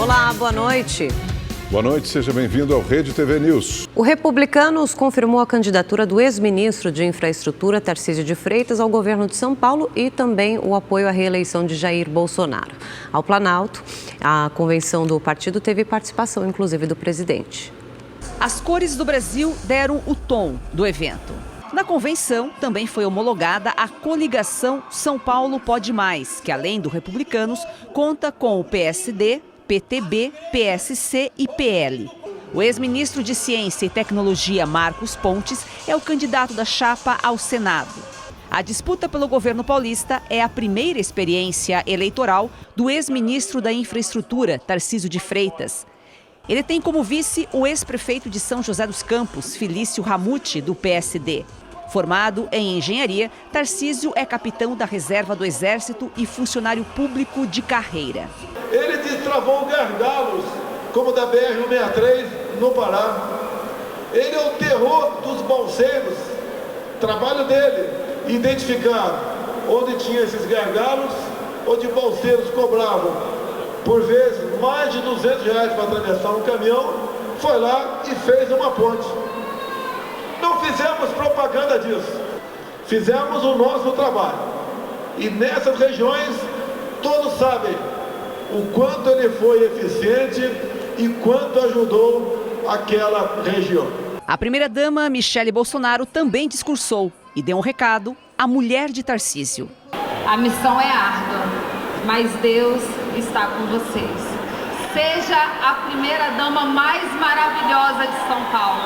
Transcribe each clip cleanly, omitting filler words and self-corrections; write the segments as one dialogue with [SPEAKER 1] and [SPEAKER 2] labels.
[SPEAKER 1] Olá, boa noite.
[SPEAKER 2] Boa noite, seja bem-vindo ao Rede TV News.
[SPEAKER 1] O Republicanos confirmou a candidatura do ex-ministro de Infraestrutura, Tarcísio de Freitas, ao governo de São Paulo e também o apoio à reeleição de Jair Bolsonaro. Ao Planalto, a convenção do partido teve participação, inclusive, do presidente.
[SPEAKER 3] As cores do Brasil deram o tom do evento. Na convenção, também foi homologada a coligação São Paulo Pode Mais, que, além do Republicanos, conta com o PSD, PTB, PSC e PL. O ex-ministro de Ciência e Tecnologia, Marcos Pontes, é o candidato da chapa ao Senado. A disputa pelo governo paulista é a primeira experiência eleitoral do ex-ministro da Infraestrutura, Tarcísio de Freitas. Ele tem como vice o ex-prefeito de São José dos Campos, Felício Ramute, do PSD. Formado em engenharia, Tarcísio é capitão da reserva do Exército e funcionário público de carreira.
[SPEAKER 4] Ele destravou gargalos, como da BR-163 no Pará. Ele é o terror dos bolseiros. Trabalho dele, identificar onde tinha esses gargalos, onde bolseiros cobravam, por vezes, mais de R$200 para atravessar um caminhão, foi lá e fez uma ponte. Não fizemos propaganda disso, fizemos o nosso trabalho. E nessas regiões, todos sabem o quanto ele foi eficiente e quanto ajudou aquela região.
[SPEAKER 3] A primeira-dama, Michele Bolsonaro, também discursou e deu um recado à mulher de Tarcísio.
[SPEAKER 5] A missão é árdua, mas Deus está com vocês. Seja a primeira-dama mais maravilhosa de São Paulo.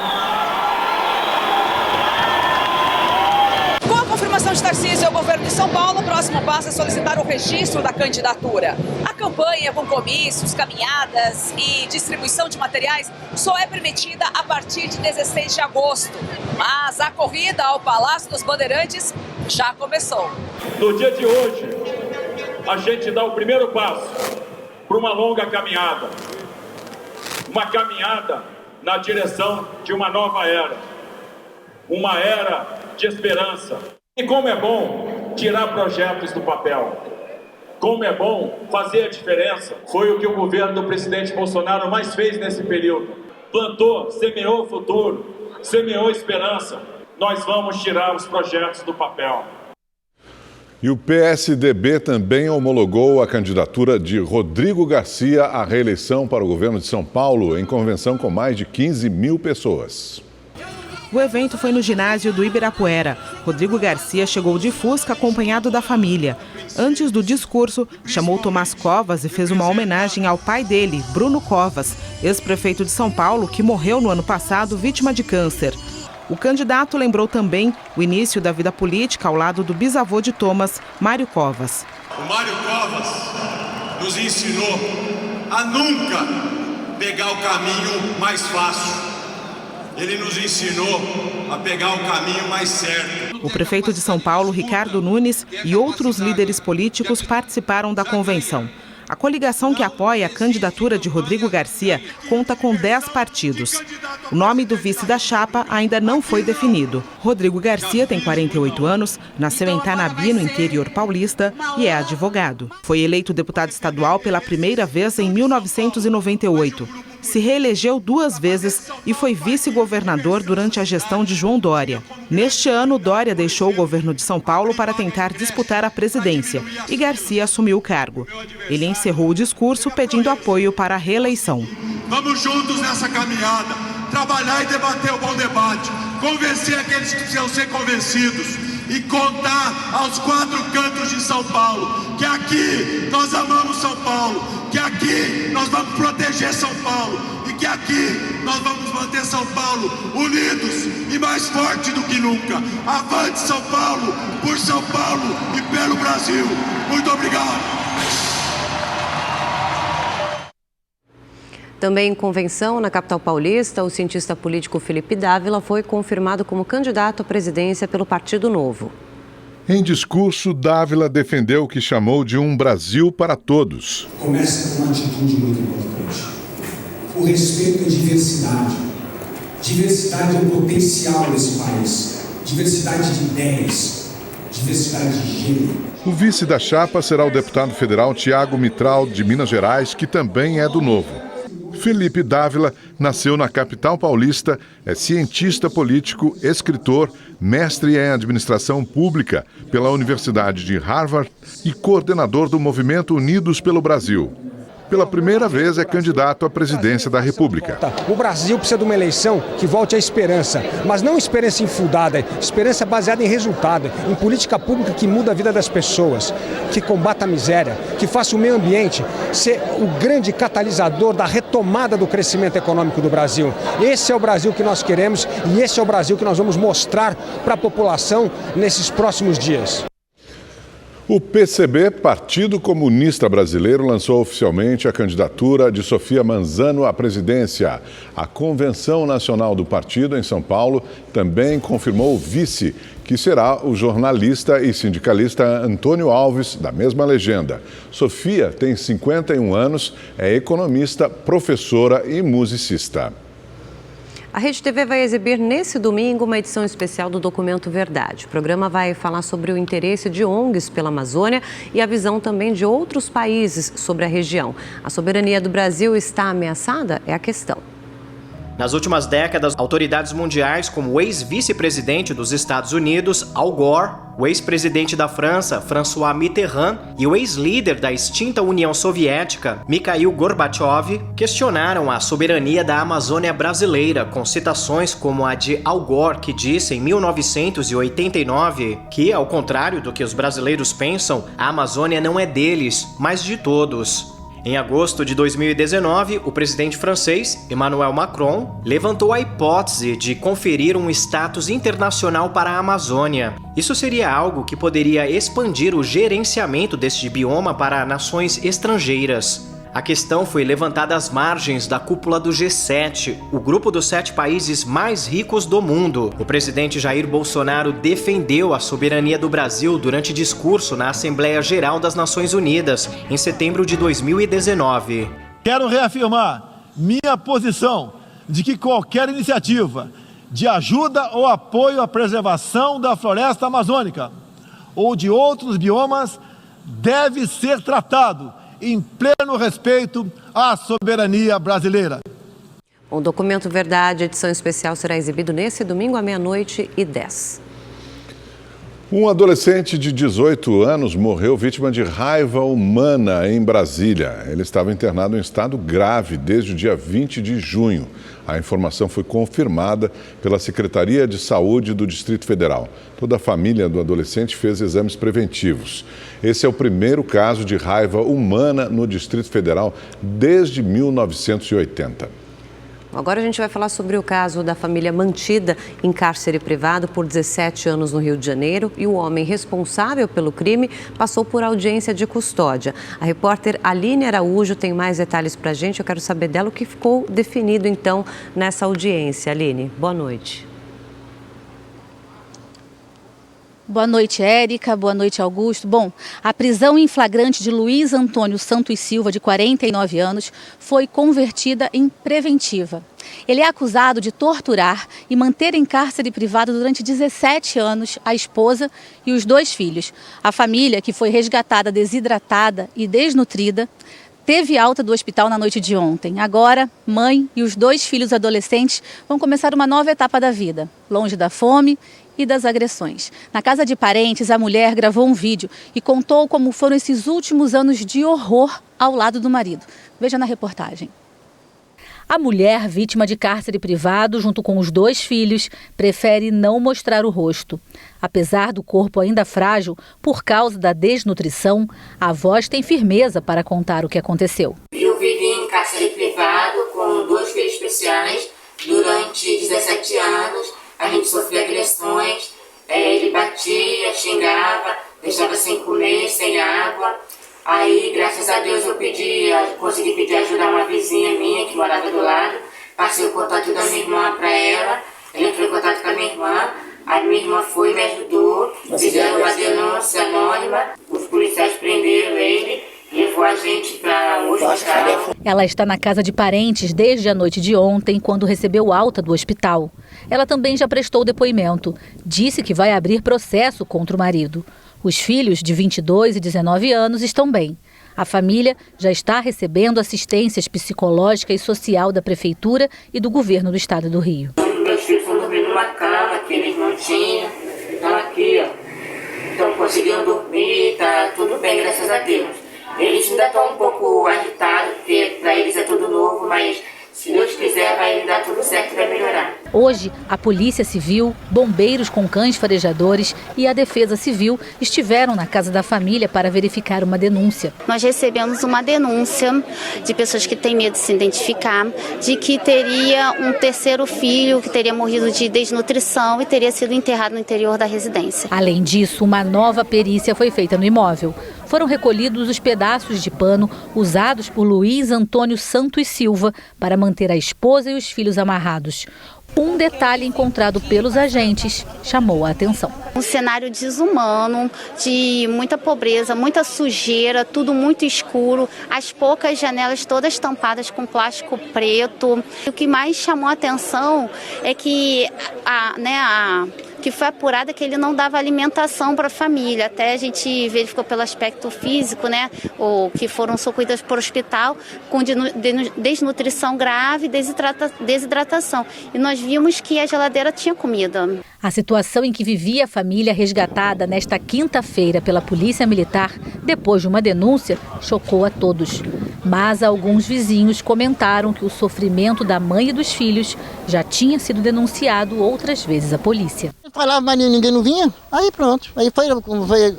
[SPEAKER 3] Com a confirmação de Tarcísio ao governo de São Paulo, o próximo passo é solicitar o registro da candidatura. A campanha com comícios, caminhadas e distribuição de materiais só é permitida a partir de 16 de agosto. Mas a corrida ao Palácio dos Bandeirantes já começou.
[SPEAKER 6] No dia de hoje, a gente dá o primeiro passo para uma longa caminhada. Uma caminhada na direção de uma nova era. Uma era de esperança. E como é bom tirar projetos do papel. Como é bom fazer a diferença. Foi o que o governo do presidente Bolsonaro mais fez nesse período. Plantou, semeou o futuro, semeou esperança. Nós vamos tirar os projetos do papel.
[SPEAKER 2] E o PSDB também homologou a candidatura de Rodrigo Garcia à reeleição para o governo de São Paulo, em convenção com mais de 15 mil pessoas.
[SPEAKER 7] O evento foi no ginásio do Ibirapuera. Rodrigo Garcia chegou de Fusca acompanhado da família. Antes do discurso, chamou Tomás Covas e fez uma homenagem ao pai dele, Bruno Covas, ex-prefeito de São Paulo, que morreu no ano passado vítima de câncer. O candidato lembrou também o início da vida política ao lado do bisavô de Thomas, Mário Covas.
[SPEAKER 8] O Mário Covas nos ensinou a nunca pegar o caminho mais fácil. Ele nos ensinou a pegar o caminho mais certo.
[SPEAKER 7] O prefeito de São Paulo, Ricardo Nunes, e outros líderes políticos participaram da convenção. A coligação que apoia a candidatura de Rodrigo Garcia conta com 10 partidos. O nome do vice da chapa ainda não foi definido. Rodrigo Garcia tem 48 anos, nasceu em Tanabi, no interior paulista, e é advogado. Foi eleito deputado estadual pela primeira vez em 1998. Se reelegeu 2 vezes e foi vice-governador durante a gestão de João Dória. Neste ano, Dória deixou o governo de São Paulo para tentar disputar a presidência e Garcia assumiu o cargo. Ele encerrou o discurso pedindo apoio para a reeleição.
[SPEAKER 8] Vamos juntos nessa caminhada, trabalhar e debater o bom debate, convencer aqueles que precisam ser convencidos e contar aos 4 cantos de São Paulo que aqui nós amamos São Paulo, que aqui nós vamos proteger São Paulo e que aqui nós vamos manter São Paulo unidos e mais forte do que nunca. Avante São Paulo, por São Paulo e pelo Brasil. Muito obrigado.
[SPEAKER 1] Também em convenção, na capital paulista, o cientista político Felipe Dávila foi confirmado como candidato à presidência pelo Partido Novo.
[SPEAKER 2] Em discurso, Dávila defendeu o que chamou de um Brasil para todos.
[SPEAKER 9] Começa com uma atitude muito importante. O respeito à diversidade. Diversidade é o potencial desse país. Diversidade de ideias. diversidade de gênero.
[SPEAKER 2] O vice da chapa será o deputado federal Tiago Mitral, de Minas Gerais, que também é do Novo. Felipe Dávila nasceu na capital paulista, é cientista político, escritor, mestre em administração pública pela Universidade de Harvard e coordenador do movimento Unidos pelo Brasil. Pela primeira vez é candidato à presidência da República.
[SPEAKER 10] O Brasil precisa de uma eleição que volte à esperança, mas não esperança infundada, esperança baseada em resultado, em política pública que muda a vida das pessoas, que combata a miséria, que faça o meio ambiente ser o grande catalisador da retomada do crescimento econômico do Brasil. Esse é o Brasil que nós queremos e esse é o Brasil que nós vamos mostrar para a população nesses próximos dias.
[SPEAKER 2] O PCB, Partido Comunista Brasileiro, lançou oficialmente a candidatura de Sofia Manzano à presidência. A Convenção Nacional do Partido, em São Paulo, também confirmou o vice, que será o jornalista e sindicalista Antônio Alves, da mesma legenda. Sofia tem 51 anos, é economista, professora e musicista.
[SPEAKER 1] A Rede TV vai exibir nesse domingo uma edição especial do Documento Verdade. O programa vai falar sobre o interesse de ONGs pela Amazônia e a visão também de outros países sobre a região. A soberania do Brasil está ameaçada? É a questão.
[SPEAKER 11] Nas últimas décadas, autoridades mundiais como o ex-vice-presidente dos Estados Unidos, Al Gore, o ex-presidente da França, François Mitterrand, e o ex-líder da extinta União Soviética, Mikhail Gorbachev, questionaram a soberania da Amazônia brasileira, com citações como a de Al Gore, que disse em 1989 que, ao contrário do que os brasileiros pensam, a Amazônia não é deles, mas de todos. Em agosto de 2019, o presidente francês, Emmanuel Macron, levantou a hipótese de conferir um status internacional para a Amazônia. Isso seria algo que poderia expandir o gerenciamento deste bioma para nações estrangeiras. A questão foi levantada às margens da cúpula do G7, o grupo dos 7 países mais ricos do mundo. O presidente Jair Bolsonaro defendeu a soberania do Brasil durante discurso na Assembleia Geral das Nações Unidas, em setembro de 2019.
[SPEAKER 12] Quero reafirmar minha posição de que qualquer iniciativa de ajuda ou apoio à preservação da floresta amazônica ou de outros biomas deve ser tratado em pleno respeito à soberania brasileira.
[SPEAKER 1] O Documento Verdade, edição especial, será exibido nesse domingo à 00:10.
[SPEAKER 2] Um adolescente de 18 anos morreu vítima de raiva humana em Brasília. Ele estava internado em estado grave desde o dia 20 de junho. A informação foi confirmada pela Secretaria de Saúde do Distrito Federal. Toda a família do adolescente fez exames preventivos. Esse é o primeiro caso de raiva humana no Distrito Federal desde 1980.
[SPEAKER 1] Agora a gente vai falar sobre o caso da família mantida em cárcere privado por 17 anos no Rio de Janeiro e o homem responsável pelo crime passou por audiência de custódia. A repórter Aline Araújo tem mais detalhes para a gente. Eu quero saber dela o que ficou definido então nessa audiência. Aline, boa noite.
[SPEAKER 13] Boa noite, Érica. Boa noite, Augusto. Bom, a prisão em flagrante de Luiz Antônio Santos Silva, de 49 anos, foi convertida em preventiva. Ele é acusado de torturar e manter em cárcere privado durante 17 anos a esposa e os 2 filhos. A família, que foi resgatada desidratada e desnutrida, teve alta do hospital na noite de ontem. Agora, mãe e os 2 filhos adolescentes vão começar uma nova etapa da vida, longe da fome e das agressões. Na casa de parentes, a mulher gravou um vídeo e contou como foram esses últimos anos de horror ao lado do marido. Veja na reportagem. A mulher, vítima de cárcere privado, junto com os 2 filhos, prefere não mostrar o rosto. Apesar do corpo ainda frágil, por causa da desnutrição, a voz tem firmeza para contar o que aconteceu.
[SPEAKER 14] Eu vivi em cárcere privado com 2 filhos especiais durante 17 anos. A gente sofria agressões, ele batia, xingava, deixava sem comer, sem água. Aí, graças a Deus, consegui pedir ajuda a uma vizinha minha que morava do lado. Passei o contato da minha irmã para ela, ela entrou em contato com a minha irmã. A minha irmã foi, me ajudou, fizeram uma denúncia anônima. Os policiais prenderam ele, levou a gente para o hospital.
[SPEAKER 13] Ela está na casa de parentes desde a noite de ontem, quando recebeu alta do hospital. Ela também já prestou depoimento. Disse que vai abrir processo contra o marido. Os filhos, de 22 e 19 anos, estão bem. A família já está recebendo assistência psicológica e social da Prefeitura e do Governo do Estado do Rio.
[SPEAKER 14] Meus filhos estão dormindo numa cama que eles não tinham. Estão aqui, ó. Estão conseguindo dormir, tá tudo bem, graças a Deus. Eles ainda estão um pouco agitados, porque para eles é tudo novo, mas se Deus quiser vai dar tudo certo e vai melhorar.
[SPEAKER 13] Hoje, a Polícia Civil, bombeiros com cães farejadores e a Defesa Civil estiveram na casa da família para verificar uma denúncia.
[SPEAKER 15] Nós recebemos uma denúncia de pessoas que têm medo de se identificar, de que teria um terceiro filho que teria morrido de desnutrição e teria sido enterrado no interior da residência.
[SPEAKER 13] Além disso, uma nova perícia foi feita no imóvel. Foram recolhidos os pedaços de pano usados por Luiz Antônio Santos Silva para manter a esposa e os filhos amarrados. Um detalhe encontrado pelos agentes chamou a atenção.
[SPEAKER 15] Um cenário desumano, de muita pobreza, muita sujeira, tudo muito escuro, as poucas janelas todas tampadas com plástico preto. O que mais chamou a atenção é que que foi apurado que ele não dava alimentação para a família. Até a gente verificou pelo aspecto físico, ou que foram socorridas para o hospital com desnutrição grave e desidratação. E nós vimos que a geladeira tinha comida.
[SPEAKER 13] A situação em que vivia a família resgatada nesta quinta-feira pela Polícia Militar, depois de uma denúncia, chocou a todos. Mas alguns vizinhos comentaram que o sofrimento da mãe e dos filhos já tinha sido denunciado outras vezes à polícia.
[SPEAKER 16] Falava, mas ninguém não vinha, aí pronto. Aí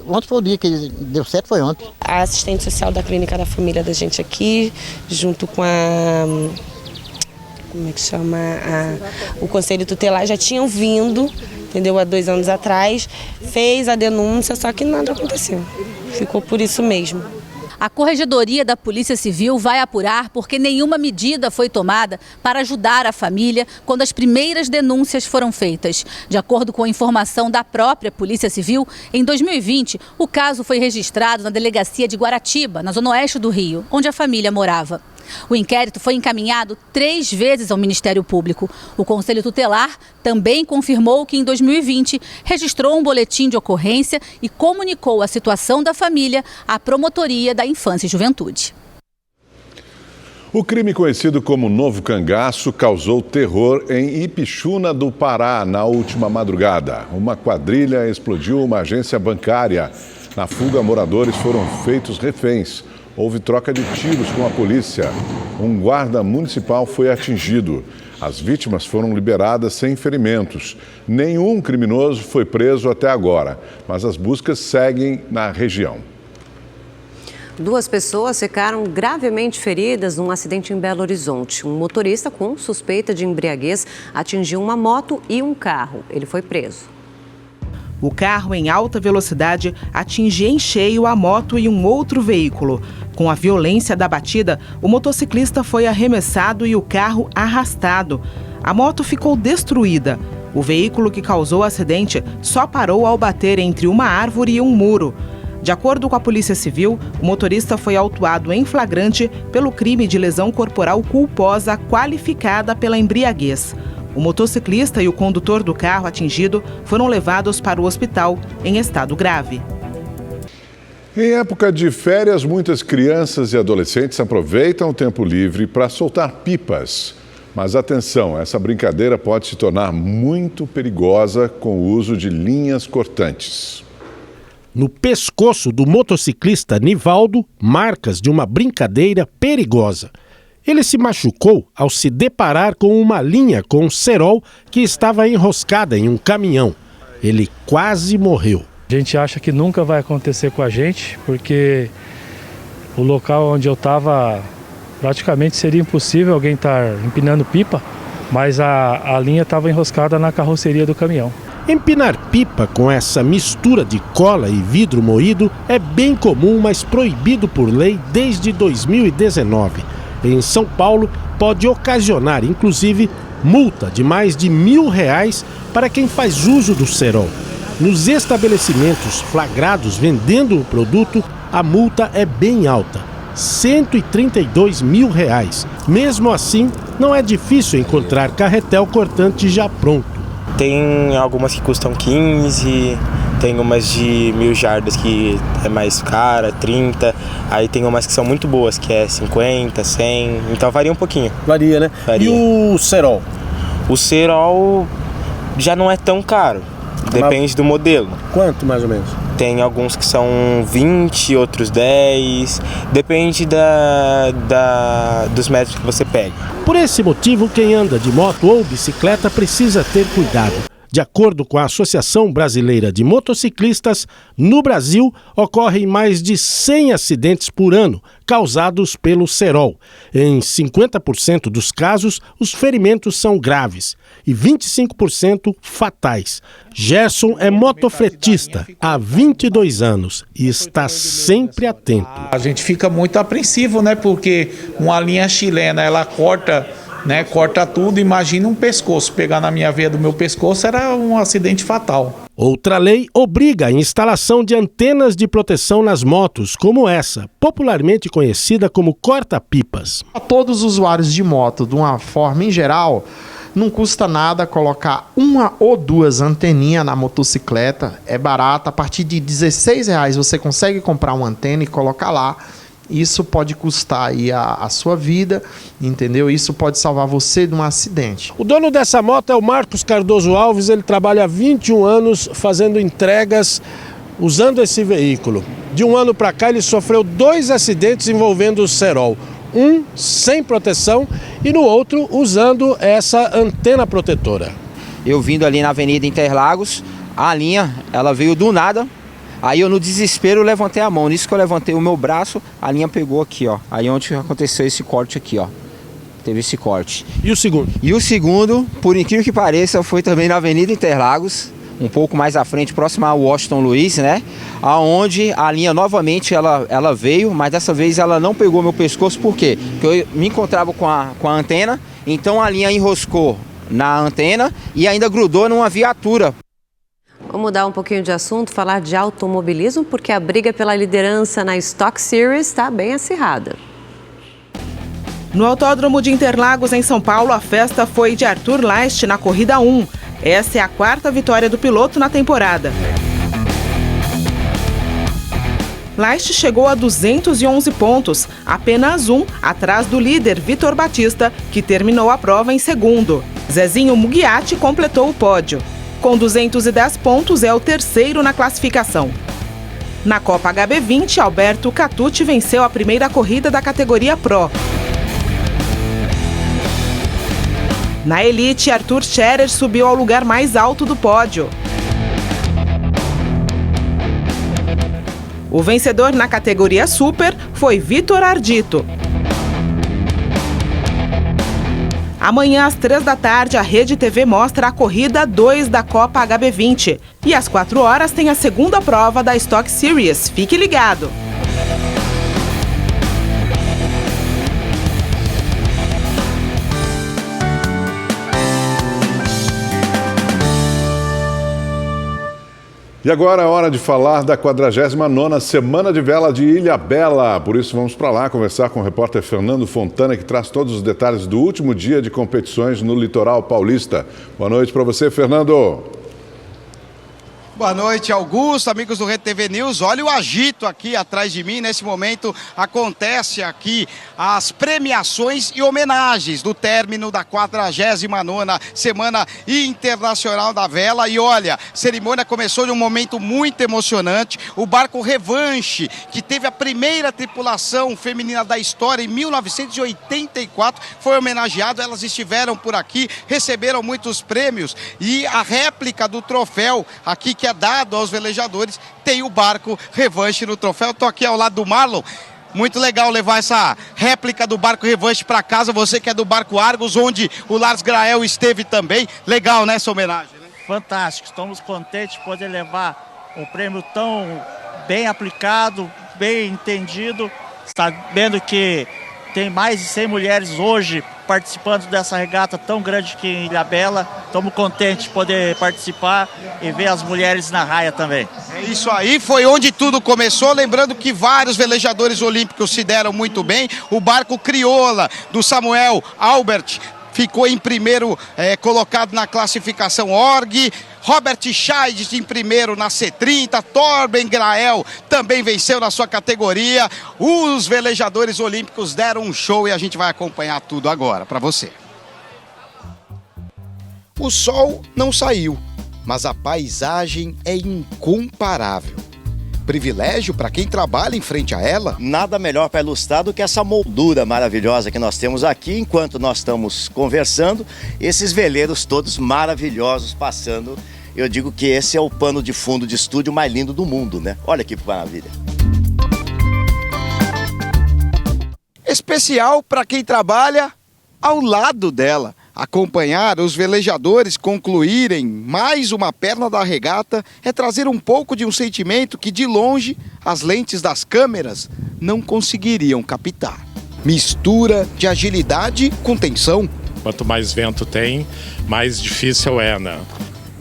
[SPEAKER 16] ontem foi o dia que deu certo, foi ontem.
[SPEAKER 17] A assistente social da clínica da família da gente aqui, junto com o Conselho Tutelar, já tinham vindo, entendeu? Há 2 anos atrás, fez a denúncia, só que nada aconteceu. Ficou por isso mesmo.
[SPEAKER 13] A Corregedoria da Polícia Civil vai apurar porque nenhuma medida foi tomada para ajudar a família quando as primeiras denúncias foram feitas. De acordo com a informação da própria Polícia Civil, em 2020, o caso foi registrado na delegacia de Guaratiba, na zona oeste do Rio, onde a família morava. O inquérito foi encaminhado 3 vezes ao Ministério Público. O Conselho Tutelar também confirmou que em 2020 registrou um boletim de ocorrência e comunicou a situação da família à Promotoria da Infância e Juventude.
[SPEAKER 2] O crime conhecido como Novo Cangaço causou terror em Ipixuna do Pará na última madrugada. Uma quadrilha explodiu uma agência bancária. Na fuga, moradores foram feitos reféns. Houve troca de tiros com a polícia. Um guarda municipal foi atingido. As vítimas foram liberadas sem ferimentos. Nenhum criminoso foi preso até agora, mas as buscas seguem na região.
[SPEAKER 1] 2 pessoas ficaram gravemente feridas num acidente em Belo Horizonte. Um motorista com suspeita de embriaguez atingiu uma moto e um carro. Ele foi preso.
[SPEAKER 7] O carro em alta velocidade atinge em cheio a moto e um outro veículo. Com a violência da batida, o motociclista foi arremessado e o carro arrastado. A moto ficou destruída. O veículo que causou o acidente só parou ao bater entre uma árvore e um muro. De acordo com a Polícia Civil, o motorista foi autuado em flagrante pelo crime de lesão corporal culposa qualificada pela embriaguez. O motociclista e o condutor do carro atingido foram levados para o hospital em estado grave.
[SPEAKER 2] Em época de férias, muitas crianças e adolescentes aproveitam o tempo livre para soltar pipas. Mas atenção, essa brincadeira pode se tornar muito perigosa com o uso de linhas cortantes.
[SPEAKER 18] No pescoço do motociclista Nivaldo, marcas de uma brincadeira perigosa. Ele se machucou ao se deparar com uma linha com cerol que estava enroscada em um caminhão. Ele quase morreu.
[SPEAKER 19] A gente acha que nunca vai acontecer com a gente, porque o local onde eu estava, praticamente seria impossível alguém estar empinando pipa, mas a linha estava enroscada na carroceria do caminhão.
[SPEAKER 18] Empinar pipa com essa mistura de cola e vidro moído é bem comum, mas proibido por lei desde 2019. Em São Paulo, pode ocasionar, inclusive, multa de mais de R$1.000 para quem faz uso do cerol. Nos estabelecimentos flagrados vendendo o produto, a multa é bem alta, R$132 mil. Mesmo assim, não é difícil encontrar carretel cortante já pronto.
[SPEAKER 20] Tem algumas que custam 15, tem umas de 1.000 jardas que é mais cara, 30, aí tem umas que são muito boas, que é 50, 100, então varia um pouquinho.
[SPEAKER 18] Varia, né?
[SPEAKER 20] Varia.
[SPEAKER 18] E o cerol?
[SPEAKER 20] O cerol já não é tão caro, depende do modelo.
[SPEAKER 18] Quanto mais ou menos?
[SPEAKER 20] Tem alguns que são 20, outros 10, depende dos metros que você pega.
[SPEAKER 18] Por esse motivo, quem anda de moto ou bicicleta precisa ter cuidado. De acordo com a Associação Brasileira de Motociclistas, no Brasil ocorrem mais de 100 acidentes por ano causados pelo cerol. Em 50% dos casos, os ferimentos são graves e 25% fatais. Gerson é motofretista há 22 anos e está sempre atento.
[SPEAKER 21] A gente fica muito apreensivo, né? Porque uma linha chilena, ela corta tudo. Imagina um pescoço, pegar na minha veia do meu pescoço era um acidente fatal.
[SPEAKER 18] Outra lei obriga a instalação de antenas de proteção nas motos, como essa, popularmente conhecida como corta-pipas.
[SPEAKER 22] A todos os usuários de moto, de uma forma em geral, não custa nada colocar uma ou duas anteninhas na motocicleta, é barato, a partir de R$16 você consegue comprar uma antena e colocar lá. Isso pode custar aí a sua vida, entendeu? Isso pode salvar você de um acidente.
[SPEAKER 18] O dono dessa moto é o Marcos Cardoso Alves, ele trabalha há 21 anos fazendo entregas usando esse veículo. De um ano para cá ele sofreu 2 acidentes envolvendo o cerol. Um sem proteção e no outro usando essa antena protetora.
[SPEAKER 23] Eu vindo ali na Avenida Interlagos, a linha ela veio do nada. Aí eu no desespero levantei a mão, nisso que eu levantei o meu braço, a linha pegou aqui, ó. Aí onde aconteceu esse corte aqui, ó. Teve esse corte.
[SPEAKER 18] E o segundo?
[SPEAKER 23] E o segundo, por incrível que pareça, foi também na Avenida Interlagos, um pouco mais à frente, próximo ao Washington Luiz, né? Aonde a linha novamente ela veio, mas dessa vez ela não pegou meu pescoço, por quê? Porque eu me encontrava com a antena, então a linha enroscou na antena e ainda grudou numa viatura.
[SPEAKER 1] Vamos mudar um pouquinho de assunto, falar de automobilismo, porque a briga pela liderança na Stock Series está bem acirrada.
[SPEAKER 7] No Autódromo de Interlagos, em São Paulo, a festa foi de Arthur Leist na corrida 1. Essa é a 4ª vitória do piloto na temporada. Leist chegou a 211 pontos, apenas um atrás do líder Vitor Batista, que terminou a prova em segundo. Zezinho Mugiati completou o pódio. Com 210 pontos, é o 3º na classificação. Na Copa HB20, Alberto Catucci venceu a primeira corrida da categoria Pro. Na Elite, Arthur Scherer subiu ao lugar mais alto do pódio. O vencedor na categoria Super foi Vitor Ardito. Amanhã, às 3 da tarde, a Rede TV mostra a corrida 2 da Copa HB20. E às 4 horas tem a segunda prova da Stock Series. Fique ligado!
[SPEAKER 2] E agora é hora de falar da 49ª Semana de Vela de Ilhabela. Por isso vamos para lá conversar com o repórter Fernando Fontana, que traz todos os detalhes do último dia de competições no litoral paulista. Boa noite para você, Fernando.
[SPEAKER 24] Boa noite, Augusto, amigos do Rede TV News. Olha o agito aqui atrás de mim. Nesse momento acontece aqui as premiações e homenagens do término da 49ª Semana Internacional da Vela. E olha, a cerimônia começou de um momento muito emocionante. O barco Revanche, que teve a primeira tripulação feminina da história em 1984, foi homenageado. Elas estiveram por aqui, receberam muitos prêmios e a réplica do troféu aqui que é dado aos velejadores, tem o barco Revanche no troféu. Estou aqui ao lado do Marlon. Muito legal levar essa réplica do barco Revanche para casa. Você que é do barco Argos, onde o Lars Grael esteve também. Legal, né, essa homenagem? Né?
[SPEAKER 25] Fantástico. Estamos contentes de poder levar um prêmio tão bem aplicado, bem entendido. Sabendo que tem mais de 100 mulheres hoje participando dessa regata tão grande aqui em Ilhabela. Estamos contentes de poder participar e ver as mulheres na raia também.
[SPEAKER 24] É isso aí, foi onde tudo começou. Lembrando que vários velejadores olímpicos se deram muito bem. O barco Crioula do Samuel Albert ficou em primeiro colocado na classificação ORG. Robert Scheidt em primeiro na C30. Torben Grael também venceu na sua categoria. Os velejadores olímpicos deram um show e a gente vai acompanhar tudo agora para você. O sol não saiu, mas a paisagem é incomparável. Privilégio para quem trabalha em frente a ela.
[SPEAKER 3] Nada melhor para ilustrar do que essa moldura maravilhosa que nós temos aqui, enquanto nós estamos conversando, esses veleiros todos maravilhosos passando. Eu digo que esse é o pano de fundo de estúdio mais lindo do mundo, né? Olha que maravilha.
[SPEAKER 24] Especial para quem trabalha ao lado dela. Acompanhar os velejadores concluírem mais uma perna da regata é trazer um pouco de um sentimento que de longe as lentes das câmeras não conseguiriam captar. Mistura de agilidade com tensão.
[SPEAKER 4] Quanto mais vento tem, mais difícil é, né?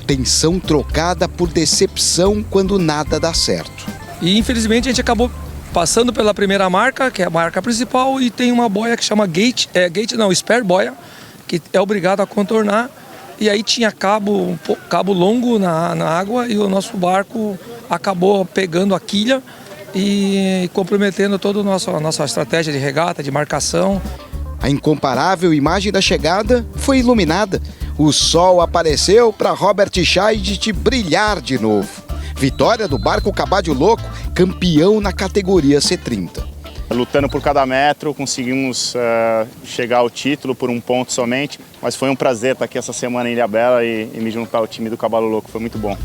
[SPEAKER 24] Tensão trocada por decepção quando nada dá certo.
[SPEAKER 5] E infelizmente a gente acabou passando pela primeira marca, que é a marca principal, e tem uma boia que chama spare boia, que é obrigado a contornar, e aí tinha cabo longo na água e o nosso barco acabou pegando a quilha e comprometendo toda a nossa estratégia de regata, de marcação.
[SPEAKER 24] A incomparável imagem da chegada foi iluminada. O sol apareceu para Robert Scheidt brilhar de novo. Vitória do barco Caballo Louco, campeão na categoria C30.
[SPEAKER 6] Lutando por cada metro, conseguimos chegar ao título por um ponto somente, mas foi um prazer estar aqui essa semana em Ilhabela e me juntar ao time do Caballo Louco, foi muito bom.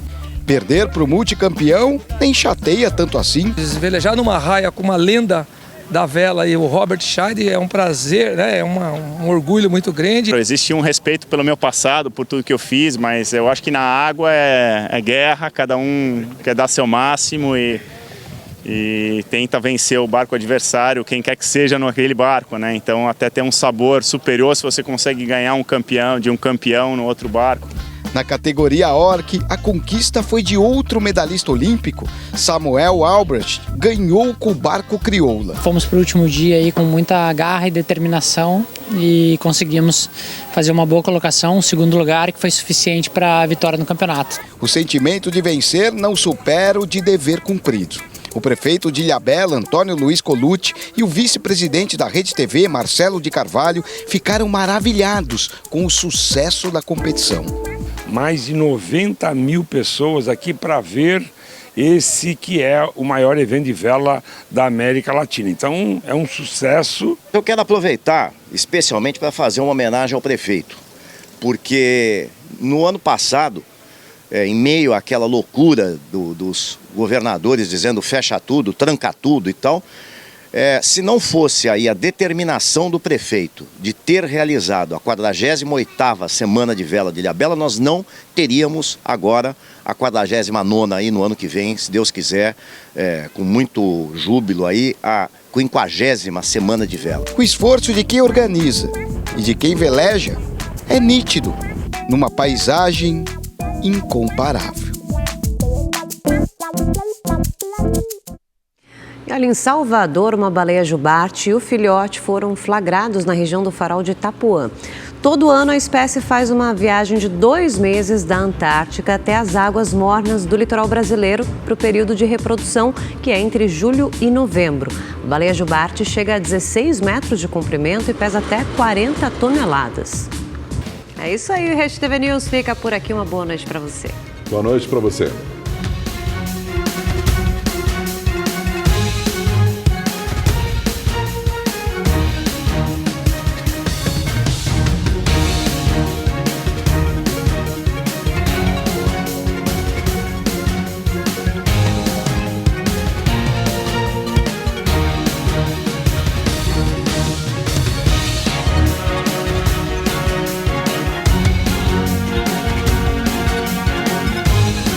[SPEAKER 24] Perder para o multicampeão nem chateia tanto assim.
[SPEAKER 5] Velejar numa raia com uma lenda da vela e o Robert Scheidt é um prazer, né? É um orgulho muito grande.
[SPEAKER 6] Existe um respeito pelo meu passado, por tudo que eu fiz, mas eu acho que na água é guerra, cada um quer dar seu máximo e tenta vencer o barco adversário, quem quer que seja naquele barco, né? Então até tem um sabor superior se você consegue ganhar um campeão no outro barco.
[SPEAKER 24] Na categoria Orc, a conquista foi de outro medalhista olímpico. Samuel Albrecht ganhou com o barco Crioula.
[SPEAKER 8] Fomos para o último dia aí com muita garra e determinação e conseguimos fazer uma boa colocação, um segundo lugar, que foi suficiente para a vitória no campeonato.
[SPEAKER 24] O sentimento de vencer não supera o de dever cumprido. O prefeito de Ilhabela, Antônio Luiz Colucci, e o vice-presidente da Rede TV, Marcelo de Carvalho, ficaram maravilhados com o sucesso da competição.
[SPEAKER 26] Mais de 90 mil pessoas aqui para ver esse que é o maior evento de vela da América Latina. Então é um sucesso.
[SPEAKER 3] Eu quero aproveitar especialmente para fazer uma homenagem ao prefeito, porque no ano passado, em meio àquela loucura dos governadores dizendo fecha tudo, tranca tudo e tal, se não fosse aí a determinação do prefeito de ter realizado a 48ª Semana de Vela de Ilhabela, nós não teríamos agora a 49ª aí no ano que vem, se Deus quiser, com muito júbilo aí, a 50ª Semana de Vela.
[SPEAKER 24] O esforço de quem organiza e de quem veleja é nítido, numa paisagem incomparável.
[SPEAKER 1] E olha, em Salvador, uma baleia jubarte e o filhote foram flagrados na região do Farol de Itapuã. Todo ano a espécie faz uma viagem de 2 meses da Antártica até as águas mornas do litoral brasileiro para o período de reprodução, que é entre julho e novembro. A baleia jubarte chega a 16 metros de comprimento e pesa até 40 toneladas. É isso aí, o Rede TV News fica por aqui. Uma boa noite para você.
[SPEAKER 2] Boa noite para você.